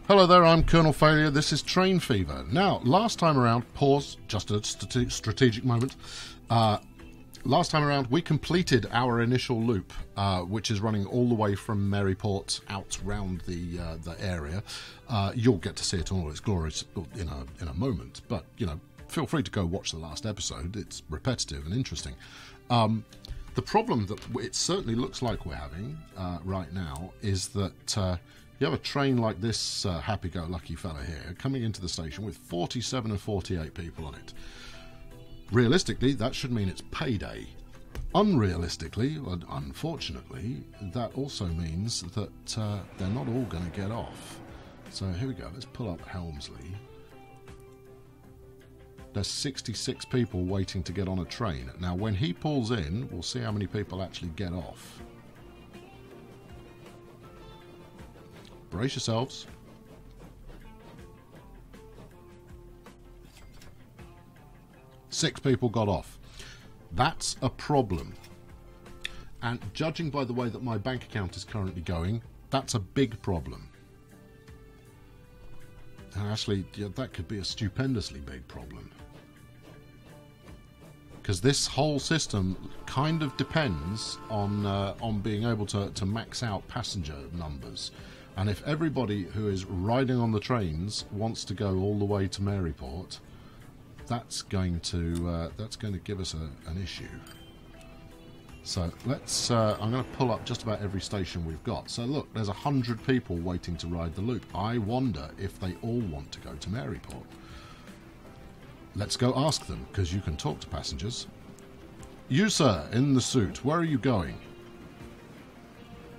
Hello there, I'm Colonel Failure, this is Train Fever. Now, last time around, pause, just a strategic moment. Last time around, we completed our initial loop, which is running all the way from Maryport out round the area. You'll get to see it in all its glories in a moment, but, you know, feel free to go watch the last episode. It's repetitive and interesting. The problem that it certainly looks like we're having right now is that you have a train like this happy-go-lucky fella here coming into the station with 47 and 48 people on it. Realistically, that should mean it's payday. Unrealistically, and unfortunately, that also means that they're not all going to get off. So here we go, let's pull up Helmsley. There's 66 people waiting to get on a train. Now, when he pulls in, we'll see how many people actually get off. Brace yourselves. Six people got off. That's a problem. And judging by the way that my bank account is currently going, that's a big problem. And actually, yeah, that could be a stupendously big problem. Because this whole system kind of depends on being able to max out passenger numbers. And if everybody who is riding on the trains wants to go all the way to Maryport, that's going to give us an issue. So let's. I'm going to pull up just about every station we've got. So look, there's 100 people waiting to ride the loop. I wonder if they all want to go to Maryport. Let's go ask them, because you can talk to passengers. You, sir, in the suit, where are you going?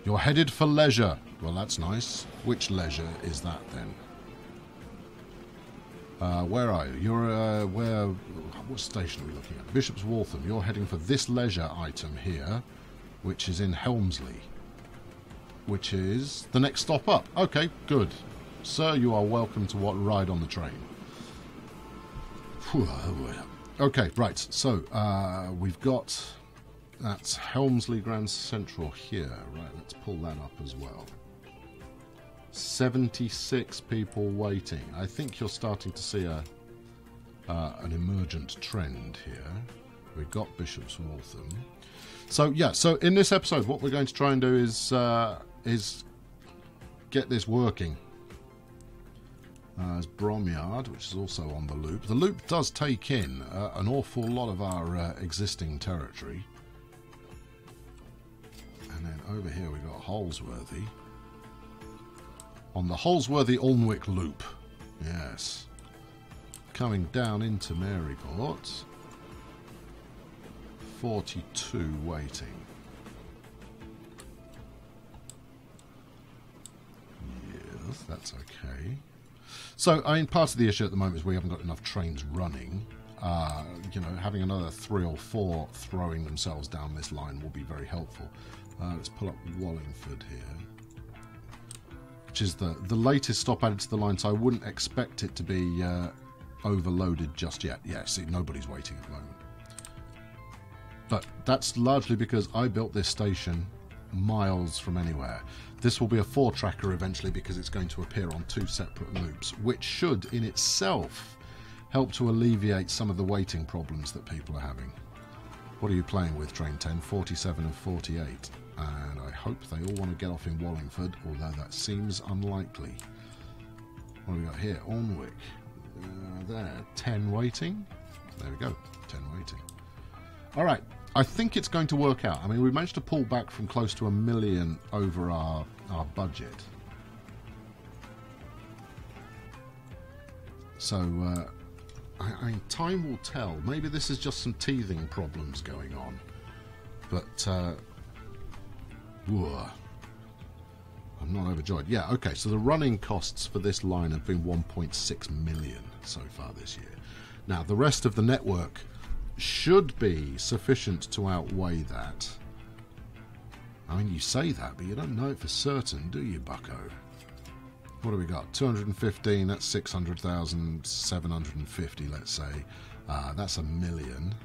You're headed for leisure. Well, that's nice. Which leisure is that, then? Where are you? You're, what station are we looking at? Bishop's Waltham. You're heading for this leisure item here, which is in Helmsley, which is the next stop up. Okay, good. Sir, you are welcome to ride on the train. Okay, right. So, we've got... That's Helmsley Grand Central here. Right, let's pull that up as well. 76 people waiting. I think you're starting to see an emergent trend here. We've got Bishop's Waltham. So yeah, so in this episode, what we're going to try and do is get this working. There's Bromyard, which is also on the loop. The loop does take in an awful lot of our existing territory. And then over here we've got Holsworthy. On the Holsworthy-Alnwick loop. Yes. Coming down into Maryport. 42 waiting. Yes, that's okay. So, I mean, part of the issue at the moment is we haven't got enough trains running. You know, having another 3 or 4 throwing themselves down this line will be very helpful. Let's pull up Wallingford here, which is the latest stop added to the line, so I wouldn't expect it to be overloaded just yet. Yeah, see, nobody's waiting at the moment. But that's largely because I built this station miles from anywhere. This will be a 4-tracker eventually because it's going to appear on 2 separate loops, which should in itself help to alleviate some of the waiting problems that people are having. What are you playing with, Train 10? 47 and 48. And I hope they all want to get off in Wallingford, although that seems unlikely. What have we got here? Alnwick. There, 10 waiting. There we go, 10 waiting. Alright, I think it's going to work out. I mean, we managed to pull back from close to $1 million over our budget. So, I mean, time will tell. Maybe this is just some teething problems going on. But, whoa. I'm not overjoyed. Yeah, okay, so the running costs for this line have been 1.6 million so far this year. Now, the rest of the network should be sufficient to outweigh that. I mean, you say that, but you don't know it for certain, do you, bucko? What do we got? 215, that's 600,000, 750, let's say. That's $1 million.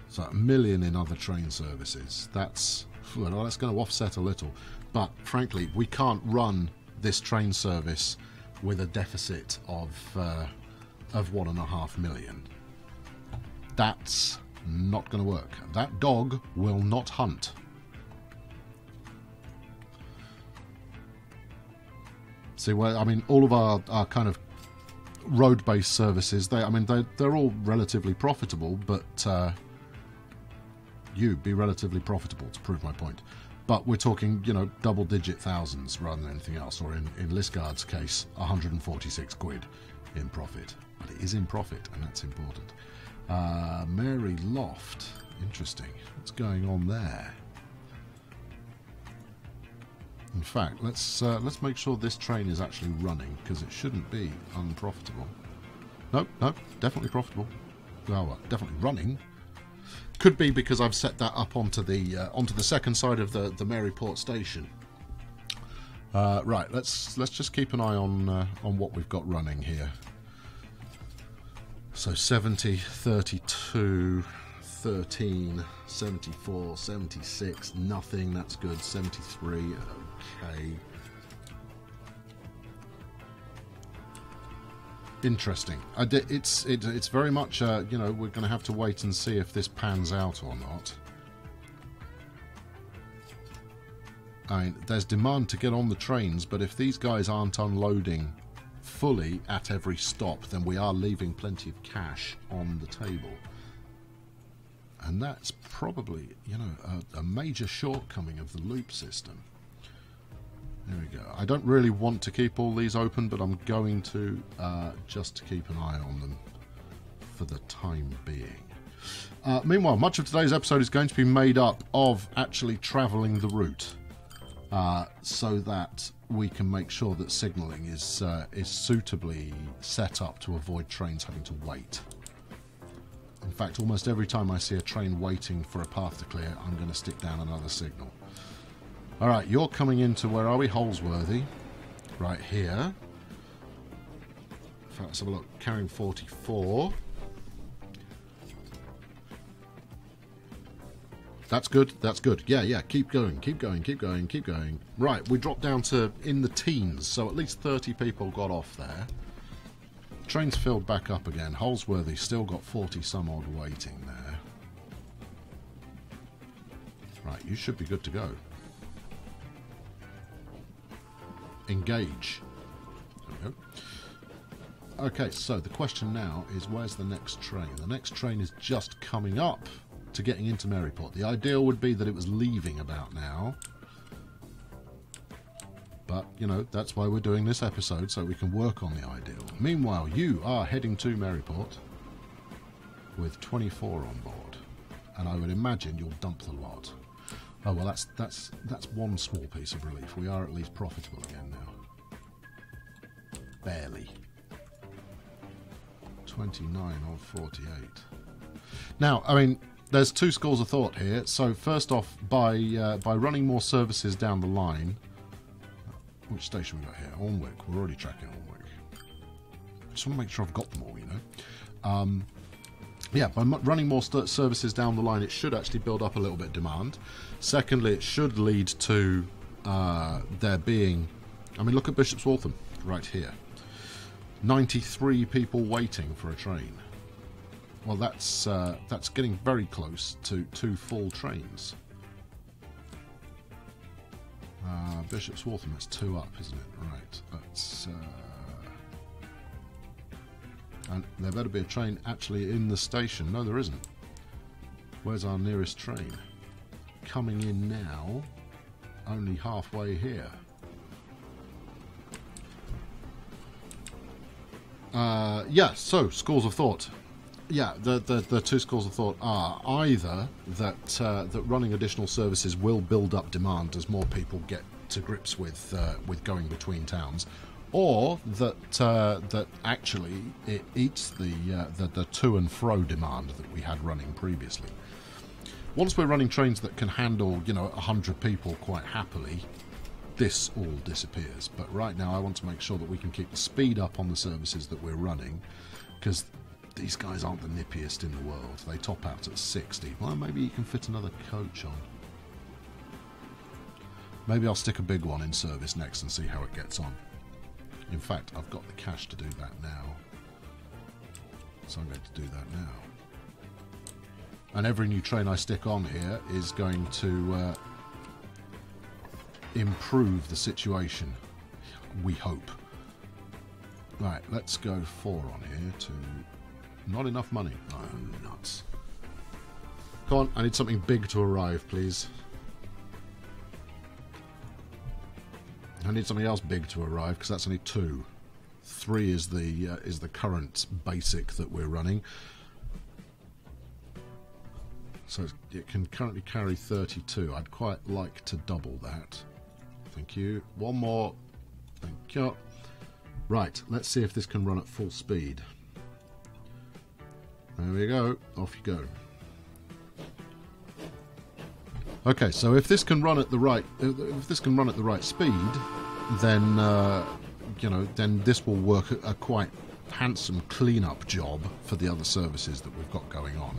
So $1 million in other train services. That's, well, that's going to offset a little. But frankly, we can't run this train service with a deficit of 1.5 million. That's not going to work. That dog will not hunt. See, well, I mean, all of our kind of road-based services, they're all relatively profitable, but you'd be relatively profitable, to prove my point. But we're talking, you know, double-digit thousands rather than anything else, or in Lisgard's case, 146 quid in profit. But it is in profit, and that's important. Mary Loft, interesting. What's going on there? In fact, let's make sure this train is actually running, because it shouldn't be unprofitable. Nope, definitely profitable. Well, definitely running. Could be because I've set that up onto the second side of the Maryport station. Right, let's just keep an eye on what we've got running here. So 70, 32, 13, 74, 76, nothing. That's good. 73. Okay. Interesting. It's very much, you know, we're going to have to wait and see if this pans out or not. I mean, there's demand to get on the trains, but if these guys aren't unloading fully at every stop, then we are leaving plenty of cash on the table. And that's probably, you know, a major shortcoming of the loop system. There we go. I don't really want to keep all these open, but I'm going to just to keep an eye on them for the time being. Meanwhile, much of today's episode is going to be made up of actually travelling the route, so that we can make sure that signalling is suitably set up to avoid trains having to wait. In fact, almost every time I see a train waiting for a path to clear, I'm going to stick down another signal. Alright, you're coming into, where are we? Holsworthy. Right here. In fact, let's have a look. Carrying 44. That's good, that's good. Yeah, keep going, keep going, keep going, keep going. Right, we dropped down to in the teens, so at least 30 people got off there. Train's filled back up again. Holsworthy still got 40 some odd waiting there. Right, you should be good to go. Engage. There we go. Okay, so the question now is, where's the next train? The next train is just coming up to getting into Maryport. The ideal would be that it was leaving about now. But, you know, that's why we're doing this episode, so we can work on the ideal. Meanwhile, you are heading to Maryport with 24 on board. And I would imagine you'll dump the lot. Oh, well, that's one small piece of relief. We are at least profitable again now. Barely. 29 of 48. Now, I mean, there's two schools of thought here. So first off, by running more services down the line, which station we got here? Alnwick. We're already tracking Alnwick. Just want to make sure I've got them all, you know. Yeah, by running more services down the line, it should actually build up a little bit of demand. Secondly, it should lead to there being... I mean, look at Bishop's Waltham right here. 93 people waiting for a train. Well, that's getting very close to 2 full trains. Bishop's Waltham, that's 2 up, isn't it? Right, that's... and there better be a train actually in the station. No, there isn't. Where's our nearest train? Coming in now, only halfway here. Yeah, so, schools of thought. Yeah, the 2 schools of thought are either that that running additional services will build up demand as more people get to grips with going between towns, or that that actually it eats the to and fro demand that we had running previously. Once we're running trains that can handle, you know, 100 people quite happily, this all disappears. But right now I want to make sure that we can keep the speed up on the services that we're running, because these guys aren't the nippiest in the world. They top out at 60. Well, maybe you can fit another coach on. Maybe I'll stick a big one in service next and see how it gets on. In fact, I've got the cash to do that now. So I'm going to do that now. And every new train I stick on here is going to improve the situation. We hope. Right, let's go 4 on here to... Not enough money. Oh, nuts. Come on, I need something big to arrive, please. I need something else big to arrive, because that's only 2. 3 is the current basic that we're running. So it can currently carry 32. I'd quite like to double that. Thank you. One more. Thank you. Right, let's see if this can run at full speed. There we go. Off you go. Okay, so if this can run at the right, speed, then you know, then this will work a quite handsome clean-up job for the other services that we've got going on.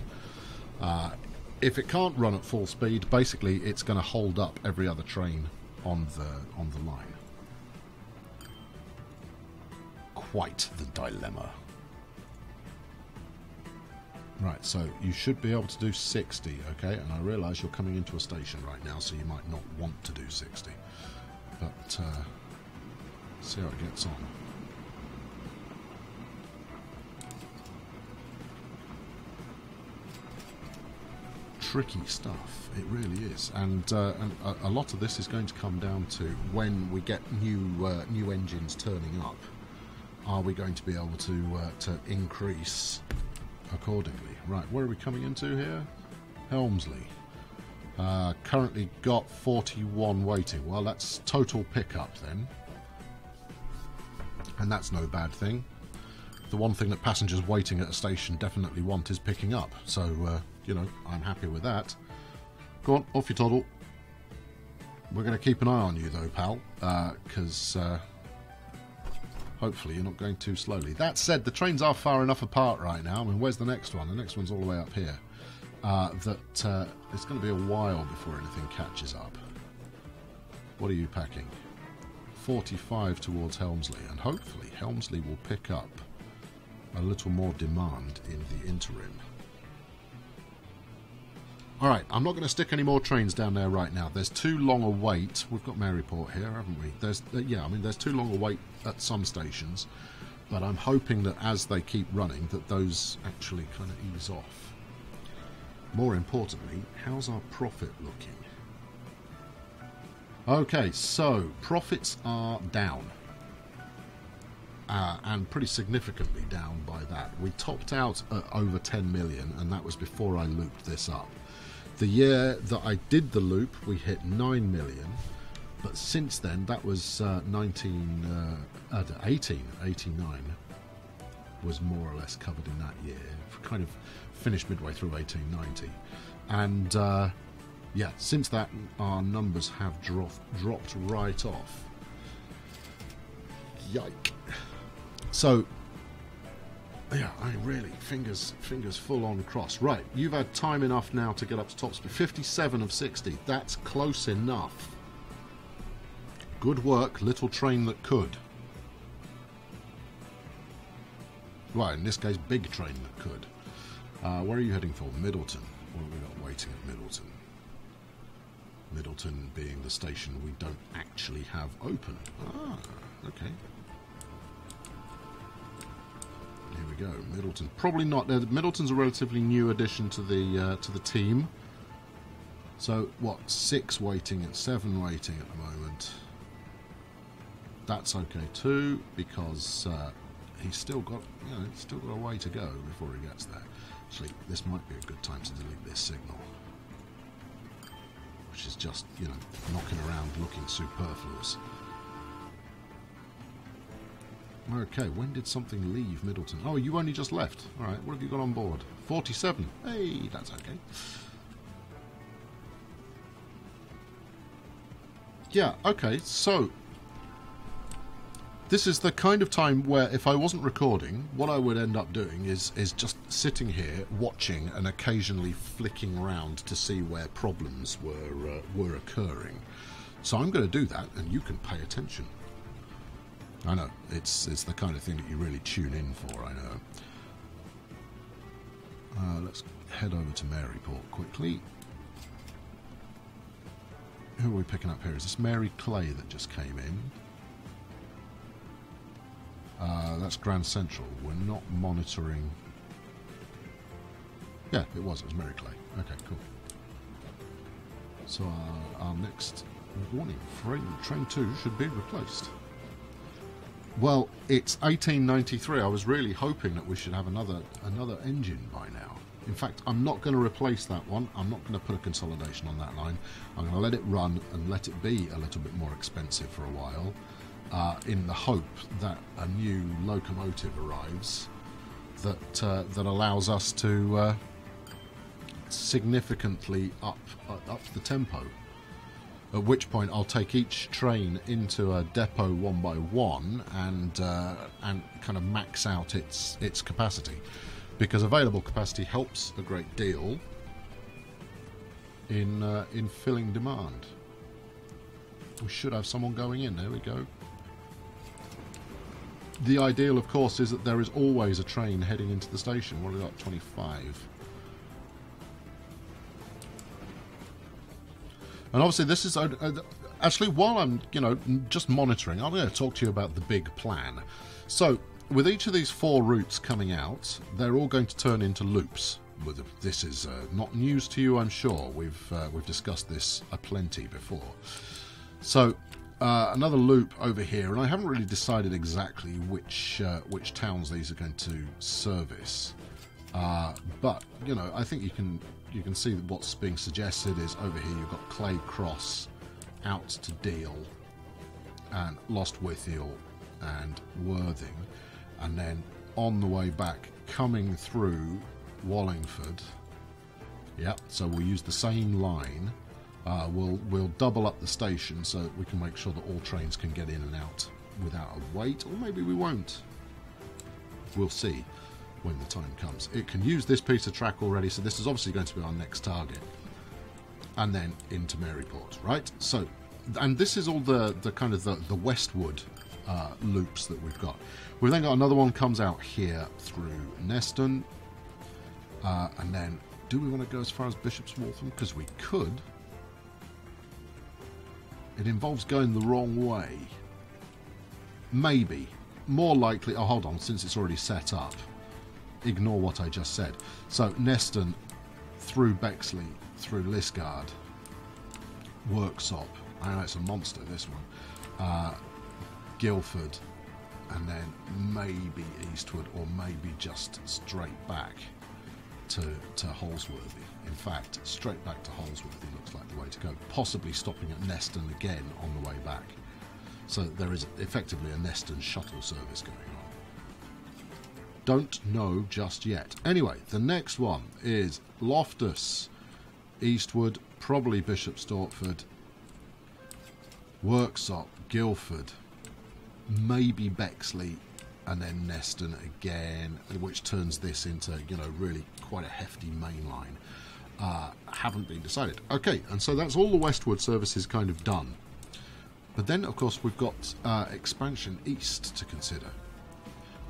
If it can't run at full speed, basically it's going to hold up every other train on the line. Quite the dilemma. Right, so you should be able to do 60, okay? And I realise you're coming into a station right now, so you might not want to do 60. But see how it gets on. Tricky stuff, it really is, and a lot of this is going to come down to when we get new engines turning up. Are we going to be able to increase accordingly? Right, where are we coming into here? Helmsley. Currently got 41 waiting. Well, that's total pickup then, and that's no bad thing. The one thing that passengers waiting at a station definitely want is picking up, so you know, I'm happy with that. Go on, off you toddle. We're going to keep an eye on you though, pal, because hopefully you're not going too slowly. That said, the trains are far enough apart right now. I mean, where's the next one? The next one's all the way up here. That it's going to be a while before anything catches up. What are you packing? 45 towards Helmsley, and hopefully Helmsley will pick up a little more demand in the interim. Alright, I'm not going to stick any more trains down there right now. There's too long a wait. We've got Maryport here, haven't we? There's too long a wait at some stations, but I'm hoping that as they keep running, that those actually kind of ease off. More importantly, how's our profit looking? Okay, so profits are down. And pretty significantly down by that. We topped out at over 10 million, and that was before I looped this up. The year that I did the loop, we hit 9 million, but since then, that was 1889 was more or less covered in that year. Kind of finished midway through 1890. And yeah, since that, our numbers have dropped right off. Yike. So, yeah, I really, fingers full on crossed. Right, you've had time enough now to get up to top speed. 57 of 60, that's close enough. Good work, little train that could. Right, in this case, big train that could. Where are you heading for? Middleton. What have we got waiting at Middleton? Middleton being the station we don't actually have open. Ah, okay. Here we go, Middleton. Probably not. Middleton's a relatively new addition to the team. So what? 6 waiting and 7 waiting at the moment. That's okay too, because he's still got a way to go before he gets there. Actually, this might be a good time to delete this signal, which is just, you know, knocking around looking superfluous. Okay, when did something leave Middleton? Oh, you only just left. Alright, what have you got on board? 47. Hey, that's okay. Yeah, okay, so this is the kind of time where if I wasn't recording, what I would end up doing is just sitting here, watching and occasionally flicking around to see where problems were occurring. So I'm going to do that, and you can pay attention. I know, it's the kind of thing that you really tune in for, I know. Let's head over to Maryport quickly. Who are we picking up here? Is this Mary Clay that just came in? That's Grand Central. We're not monitoring... Yeah, it was Mary Clay. Okay, cool. So our next warning, train 2 should be replaced. Well, it's 1893. I was really hoping that we should have another engine by now. In fact, I'm not going to replace that one. I'm not going to put a consolidation on that line. I'm going to let it run and let it be a little bit more expensive for a while, in the hope that a new locomotive arrives that allows us to significantly up the tempo. At which point I'll take each train into a depot one by one and kind of max out its capacity, because available capacity helps a great deal in filling demand. We should have someone going in. There we go. The ideal, of course, is that there is always a train heading into the station. What have we got? 25. And obviously this is... actually, while I'm, just monitoring, I'm going to talk to you about the big plan. So, with each of these 4 routes coming out, they're all going to turn into loops. This is not news to you, I'm sure. We've discussed this aplenty before. So, another loop over here, and I haven't really decided exactly which towns these are going to service. But, I think you can see that what's being suggested is over here you've got Clay Cross out to Deal and Lostwithiel and Worthing, and then on the way back coming through Wallingford. Yep, so we'll use the same line. We'll double up the station so that we can make sure that all trains can get in and out without a wait, or maybe we won't. We'll see when the time comes. It can use this piece of track already, so this is obviously going to be our next target. And then into Maryport, right? So, and this is all the kind of the westward loops that we've got. We've then got another one comes out here through Neston, and then do we want to go as far as Bishop's Waltham? Because we could. It involves going the wrong way. Maybe. More likely... Oh, hold on, since it's already set up. Ignore what I just said. So, Neston, through Bexley, through Lisgard, Worksop. I know it's a monster, this one. Guildford, and then maybe eastward, or maybe just straight back to Holsworthy. In fact, straight back to Holsworthy looks like the way to go. Possibly stopping at Neston again on the way back. So there is effectively a Neston shuttle service going on. Don't know just yet. Anyway, the next one is Loftus, eastward, probably Bishop Stortford, Worksop, Guildford, maybe Bexley, and then Neston again, which turns this into, really quite a hefty main line. Haven't been decided. Okay, and so that's all the westward services kind of done. But then, of course, we've got expansion east to consider.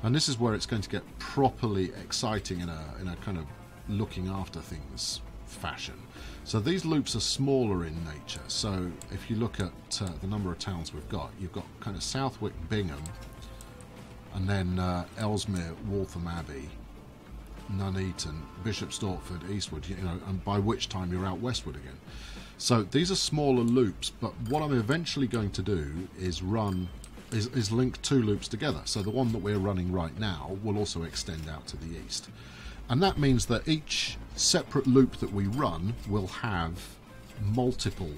And this is where it's going to get properly exciting in a kind of looking after things fashion. So these loops are smaller in nature. So if you look at the number of towns we've got, you've got kind of Southwick, Bingham, and then Ellesmere, Waltham Abbey, Nuneaton, Bishop Stortford, Eastwood, and by which time you're out westward again. So these are smaller loops, but what I'm eventually going to do is link 2 loops together. So the one that we're running right now will also extend out to the east. And that means that each separate loop that we run will have multiple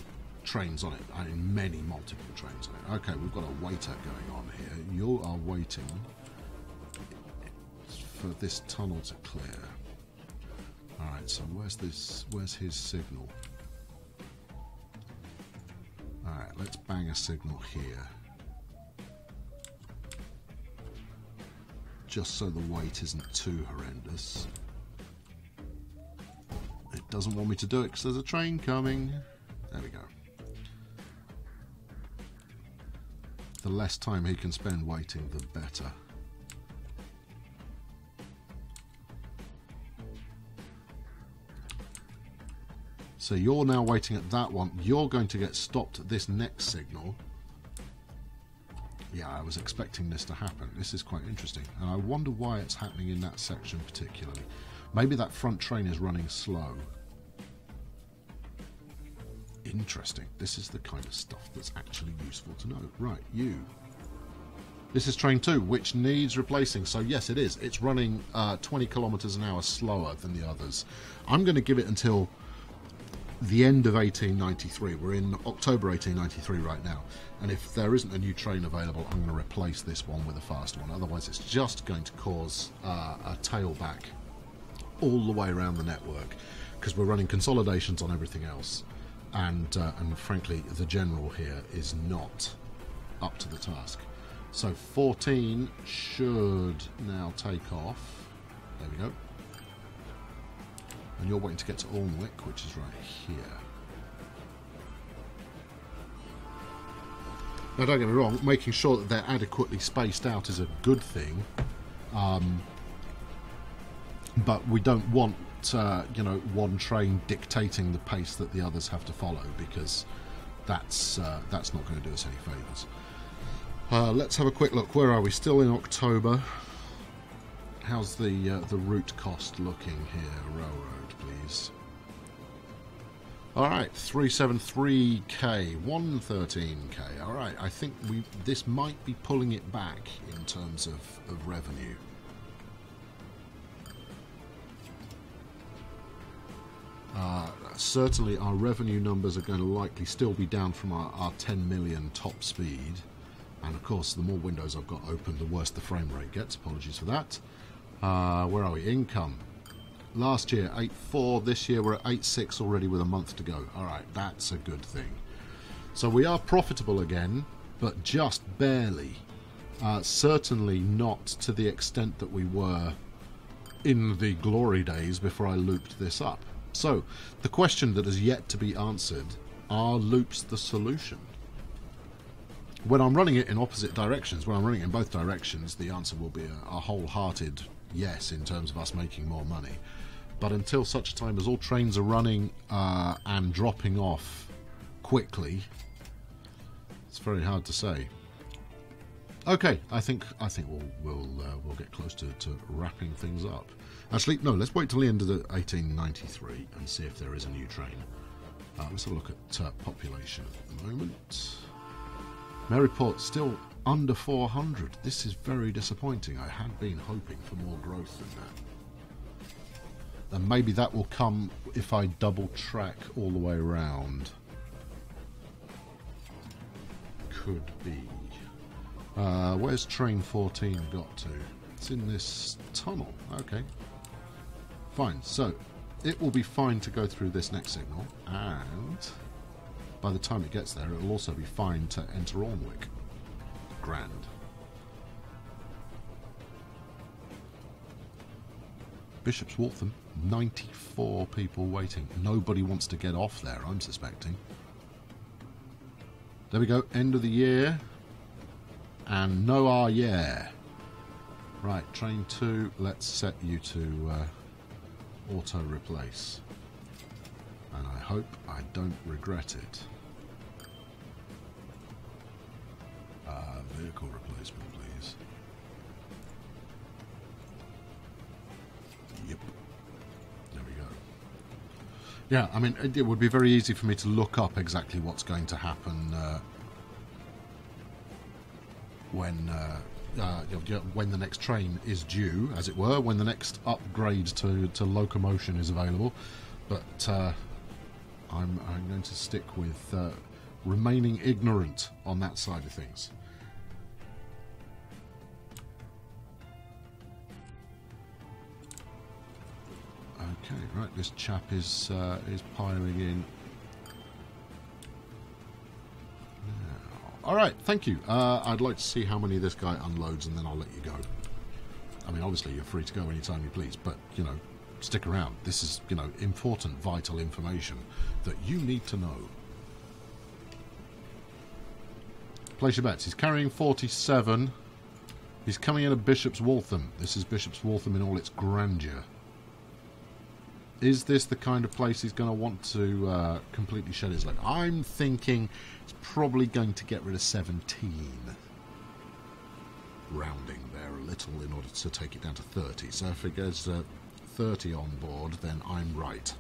trains on it. I mean, many multiple trains on it. Okay, we've got a waiter going on here. You are waiting for this tunnel to clear. Alright, so where's his signal? Alright, let's bang a signal here. Just so the wait isn't too horrendous. It doesn't want me to do it because there's a train coming. There we go. the less time he can spend waiting, the better. So you're now waiting at that one. You're going to get stopped at this next signal. Yeah, I was expecting this to happen. This is quite interesting. And I wonder why it's happening in that section particularly. Maybe that front train is running slow. Interesting. This is the kind of stuff that's actually useful to know. Right, you. This is train 2, which needs replacing. So yes, it is. It's running 20 kilometers an hour slower than the others. I'm going to give it until the end of 1893. We're in October 1893 right now, and if there isn't a new train available, I'm going to replace this one with a fast one. Otherwise it's just going to cause a tailback all the way around the network, because we're running consolidations on everything else, and frankly the general here is not up to the task. So 14 should now take off. There we go. And you're waiting to get to Alnwick, which is right here. Now, don't get me wrong, making sure that they're adequately spaced out is a good thing. But we don't want, you know, one train dictating the pace that the others have to follow, because that's not going to do us any favours. Let's have a quick look. Where are we? Still in October. How's the route cost looking here? Railroad, please. Alright, 373k, 113k. Alright, I think this might be pulling it back in terms of revenue. Certainly our revenue numbers are going to likely still be down from our 10 million top speed. And of course, the more windows I've got open, the worse the frame rate gets. Apologies for that. Where are we? Income. Last year, 8.4. This year, we're at 8.6 already with a month to go. All right, that's a good thing. So we are profitable again, but just barely. Certainly not to the extent that we were in the glory days before I looped this up. So the question that has yet to be answered, are loops the solution? When I'm running it in opposite directions, when I'm running it in both directions, the answer will be a wholehearted yes in terms of us making more money. But until such a time as all trains are running and dropping off quickly, it's very hard to say. Okay, I think we'll get close to wrapping things up. Actually, no, let's wait till the end of the 1893 and see if there is a new train. Let's have a look at population at the moment. Maryport still under 400. This is very disappointing. I had been hoping for more growth than that. And maybe that will come if I double track all the way around. Could be. Where's train 14 got to? It's in this tunnel. Okay. Fine. So it will be fine to go through this next signal, and by the time it gets there, it will also be fine to enter Alnwick. Grand. Bishop's Waltham, 94 people waiting. Nobody wants to get off there, I'm suspecting. There we go, end of the year. And no yeah. Right, train 2, let's set you to auto replace. And I hope I don't regret it. Vehicle replacement, please. Yep. There we go. Yeah, I mean, it would be very easy for me to look up exactly what's going to happen when the next train is due, as it were, when the next upgrade to locomotion is available. But I'm going to stick with remaining ignorant on that side of things. Okay, right. This chap is piling in. All right, thank you. I'd like to see how many this guy unloads, and then I'll let you go. I mean, obviously, you're free to go anytime you please, but, you know, stick around. This is, you know, important, vital information that you need to know. Place your bets. He's carrying 47. He's coming in at Bishop's Waltham. This is Bishop's Waltham in all its grandeur. Is this the kind of place he's going to want to completely shed his leg? I'm thinking he's probably going to get rid of 17. Rounding there a little in order to take it down to 30. So if it goes 30 on board, then I'm right.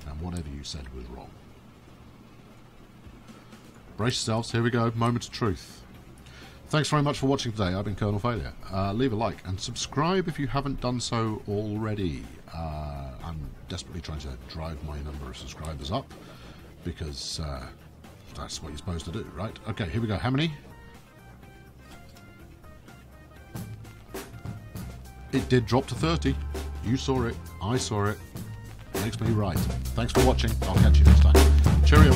And whatever you said was wrong. Brace yourselves. Here we go. Moment of truth. Thanks very much for watching today. I've been Colonel Failure. Leave a like and subscribe if you haven't done so already. I'm desperately trying to drive my number of subscribers up because that's what you're supposed to do, right? Okay, here we go. How many? It did drop to 30. You saw it. I saw it. Makes me right. Thanks for watching. I'll catch you next time. Cheerio.